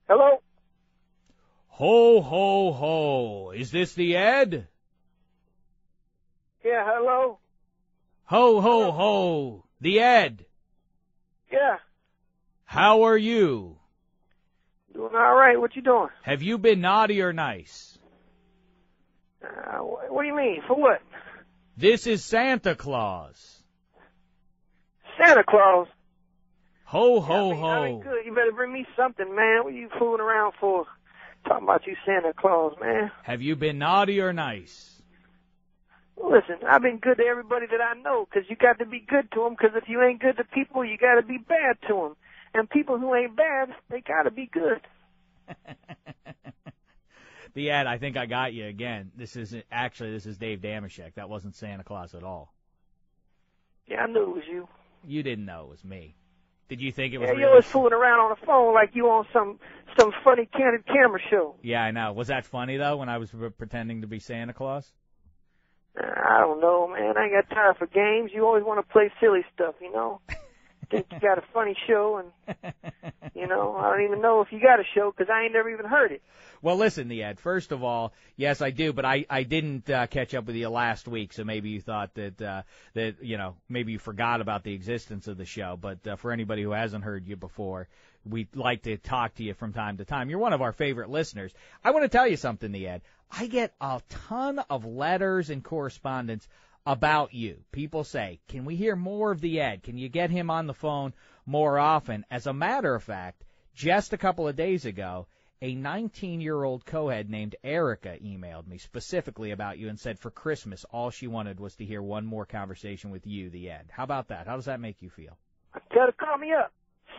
Hello? Ho, ho, ho. Is this the Ed? Yeah, hello? Ho, ho, ho. The Ed. Yeah. How are you? Doing all right. What you doing? Have you been naughty or nice? What do you mean? For what? This is Santa Claus. Santa Claus? Ho, Yeah, ho, I ho. mean, good. You better bring me something, man. What are you fooling around for? Talking about you Santa Claus, man. Have you been naughty or nice? Listen, I've been good to everybody that I know, 'cause you got to be good to them, 'cause if you ain't good to people, you got to be bad to them. And people who ain't bad, they got to be good. The Ed, I think I got you again. This is Dave Dameshek. That wasn't Santa Claus at all. Yeah, I knew it was you. You didn't know it was me. Did you think it was Yeah, really? you always fooling around on the phone like you on some funny candid camera show. Yeah, I know. Was that funny, though, when I was pretending to be Santa Claus? I don't know, man. I ain't got time for games. You always want to play silly stuff, you know. Think you got a funny show, and, you know, I don't even know if you got a show 'cause I ain't never even heard it. Well, listen, the Ed, first of all, yes, I do, but I didn't catch up with you last week, so maybe you thought that, you know, maybe you forgot about the existence of the show. But for anybody who hasn't heard you before, we'd like to talk to you from time to time. You're one of our favorite listeners. I want to tell you something, the Ed. I get a ton of letters and correspondence about you. People say, can we hear more of the Ed? Can you get him on the phone more often? As a matter of fact, just a couple of days ago, a 19-year-old co-ed named Erica emailed me specifically about you and said for Christmas all she wanted was to hear one more conversation with you, the Ed. How about that? How does that make you feel? Tell her to call me up.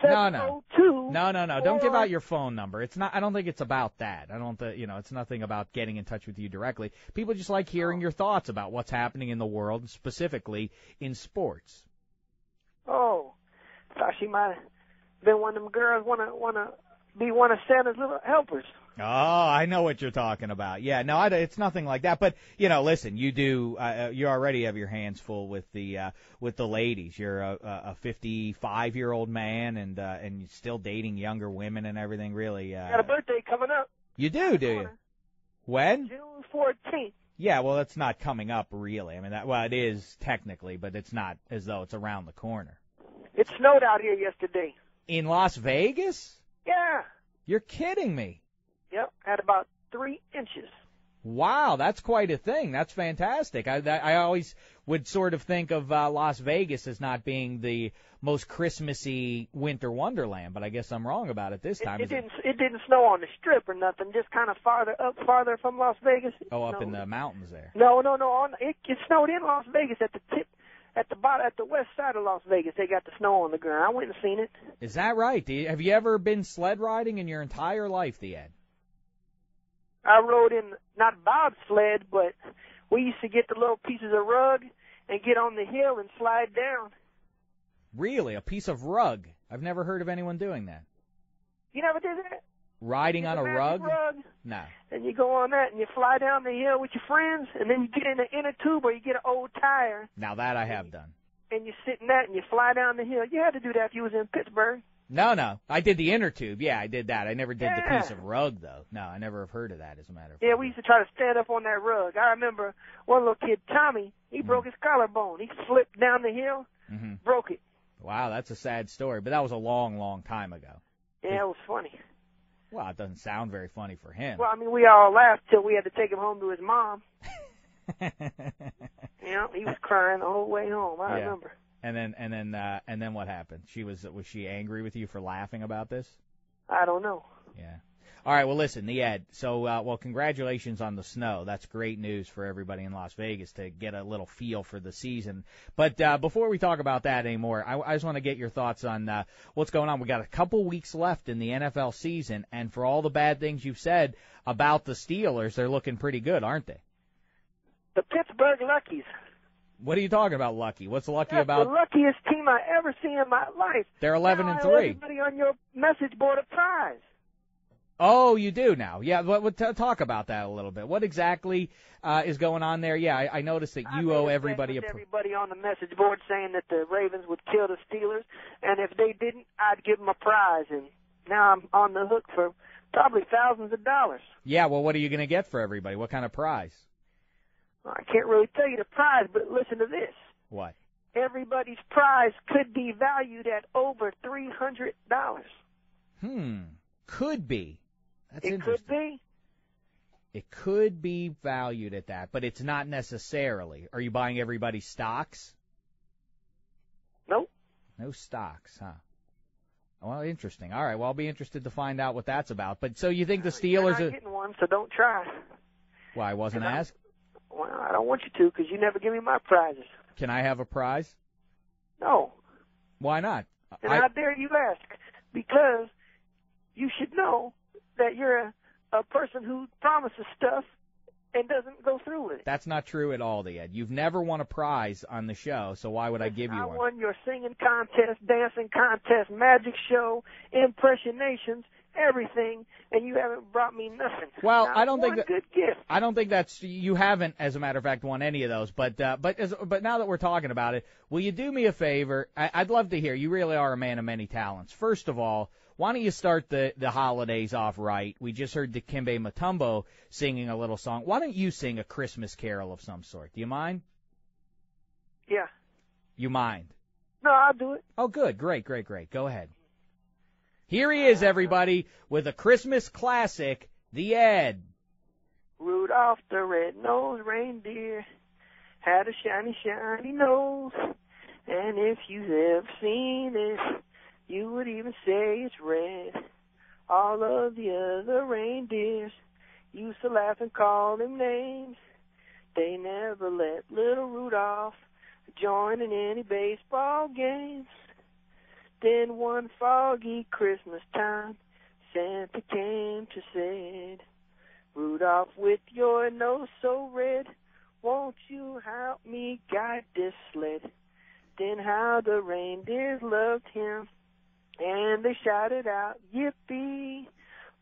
No. 702. No. Don't give out your phone number. It's not. I don't think it's about that. I don't. You know, it's nothing about getting in touch with you directly. People just like hearing your thoughts about what's happening in the world, specifically in sports. Oh, thought she might have been one of them girls wanna be one of Santa's little helpers. Oh, I know what you're talking about. Yeah, no, it's nothing like that. But you know, listen, you do. You already have your hands full with the ladies. You're a 55-year-old man, and you're still dating younger women and everything. Really, Got a birthday coming up. You do you? When? June 14th. Yeah, well, that's not coming up really. I mean, well, it is technically, but it's not as though it's around the corner. It snowed out here yesterday. In Las Vegas? Yeah. You're kidding me. Yep, had about 3 inches. Wow, that's quite a thing. That's fantastic. I always would sort of think of Las Vegas as not being the most Christmassy winter wonderland, but I guess I'm wrong about it this time. It didn't snow on the Strip or nothing, just kind of farther from Las Vegas. Oh, up in the mountains there. No. It snowed in Las Vegas at the west side of Las Vegas. They got the snow on the ground. I went and seen it. Is that right? Have you ever been sled riding in your entire life, the Ed? I rode in, not bobsled, but we used to get the little pieces of rug and get on the hill and slide down. Really? A piece of rug? I've never heard of anyone doing that. You never did that? Riding on a rug? No. And you go on that and you fly down the hill with your friends, and then you get in the inner tube or you get an old tire. Now that I have done. And you sit in that and you fly down the hill. You had to do that if you was in Pittsburgh. No. I did the inner tube. Yeah, I did that. I never did the piece of rug, though. No, I never have heard of that, as a matter of fact. Yeah, we used to try to stand up on that rug. I remember one little kid, Tommy, he broke his collarbone. He slipped down the hill, broke it. Wow, that's a sad story, but that was a long, long time ago. Yeah, it was funny. Well, it doesn't sound very funny for him. Well, I mean, we all laughed till we had to take him home to his mom. You know, he was crying the whole way home. I remember. And then what happened? Was she angry with you for laughing about this? I don't know. Yeah. All right. Well, listen, the Ed. So, congratulations on the snow. That's great news for everybody in Las Vegas to get a little feel for the season. But before we talk about that anymore, I just want to get your thoughts on what's going on. We got a couple weeks left in the NFL season, and for all the bad things you've said about the Steelers, they're looking pretty good, aren't they? The Pittsburgh Luckies. What are you talking about, lucky? What's lucky That's about? The luckiest team I ever seen in my life. They're 11-3. Everybody on your message board a prize. Oh, you do now. Yeah, talk about that a little bit. What exactly is going on there? Yeah, I noticed that you owe everybody everybody on the message board saying that the Ravens would kill the Steelers, and if they didn't, I'd give them a prize. And now I'm on the hook for Probably thousands of dollars. Yeah, well, what are you going to get for everybody? What kind of prize? Well, I can't really tell you the prize, but listen to this. What? Everybody's prize could be valued at over $300. Could be. That's it interesting. Could be. It could be valued at that, but it's not necessarily. Are you buying everybody stocks? Nope. No stocks, huh? Well, interesting. All right, well, I'll be interested to find out what that's about. But so you think the Steelers You're not getting one, so don't try. Why, I wasn't asked? Well, I don't want you to because you never give me my prizes. Can I have a prize? No. Why not? And how dare you ask? Because you should know that you're a person who promises stuff and doesn't go through with it. That's not true at all, Ed. You've never won a prize on the show, so why would I give you one? I won your singing contest, dancing contest, magic show, impressionations, everything, and you haven't brought me nothing. Well, Not I don't think one good gift. I don't think that's you haven't, as a matter of fact, won any of those. But now that we're talking about it, will you do me a favor? I'd love to hear. You really are a man of many talents. First of all, why don't you start the holidays off right? We just heard Dikembe Mutombo singing a little song. Why don't you sing a Christmas carol of some sort? Do you mind? Yeah. You mind? No, I'll do it. Oh, good. Great. Go ahead. Here he is, everybody, with a Christmas classic, The Ed. Rudolph the red-nosed reindeer had a shiny, shiny nose, and if you've ever seen it, you would even say it's red. All of the other reindeers used to laugh and call him names. They never let little Rudolph join in any baseball games. Then one foggy Christmas time, Santa came to said, Rudolph, with your nose so red, won't you help me guide this sled? Then how the reindeers loved him, and they shouted out, Yippee!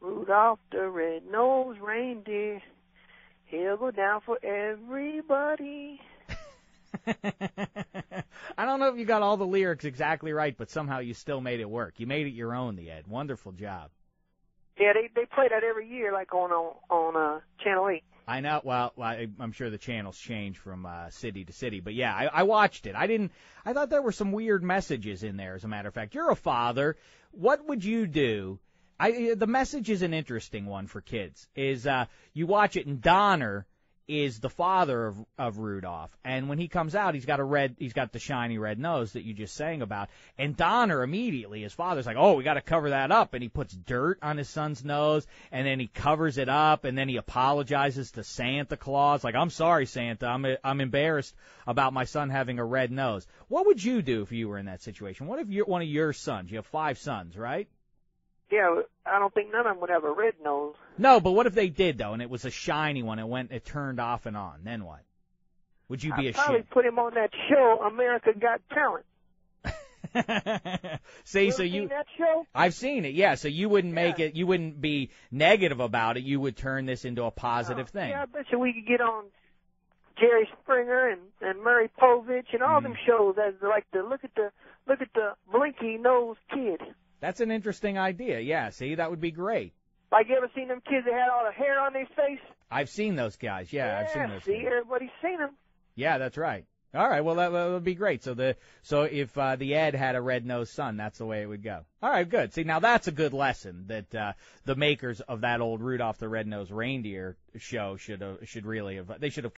Rudolph the red-nosed reindeer, he'll go down for everybody. I don't know if you got all the lyrics exactly right, but somehow you still made it work. You made it your own, the Ed. Wonderful job. Yeah, they play that every year, like on Channel 8. I know. Well, I'm sure the channels change from city to city, but yeah, I watched it. I thought there were some weird messages in there. As a matter of fact, you're a father. What would you do? The message is an interesting one for kids. Is you watch it, and Donner is the father of Rudolph, and when he comes out, he's got the shiny red nose that you just sang about, and Donner immediately, his father's like, oh, we got to cover that up, and he puts dirt on his son's nose, and then he covers it up, and then he apologizes to Santa Claus, like, I'm sorry, Santa, I'm embarrassed about my son having a red nose. What would you do if you were in that situation? What if you're one of your sons? You have 5 sons, right? Yeah, I don't think none of them would have a red nose. No, but what if they did, though, and it was a shiny one, it turned off and on? Then what? Would you be I'd probably ashamed? put him on that show, America Got Talent. See, you so seen that show? I've seen it, yeah, so you wouldn't make it, you wouldn't be negative about it, you would turn this into a positive thing. Yeah, I bet you we could get on Jerry Springer and Murray Povich and all them shows as like look at the blinky nosed kid. That's an interesting idea. Yeah, see, that would be great. Like, you ever seen them kids that had all the hair on their face? I've seen those guys. Yeah, I've seen those. See, guys. everybody's seen them. Yeah, that's right. All right, well, that would be great. So if the Ed had a red-nosed son, that's the way it would go. All right, good. See, now that's a good lesson that the makers of that old Rudolph the Red-Nosed Reindeer show should have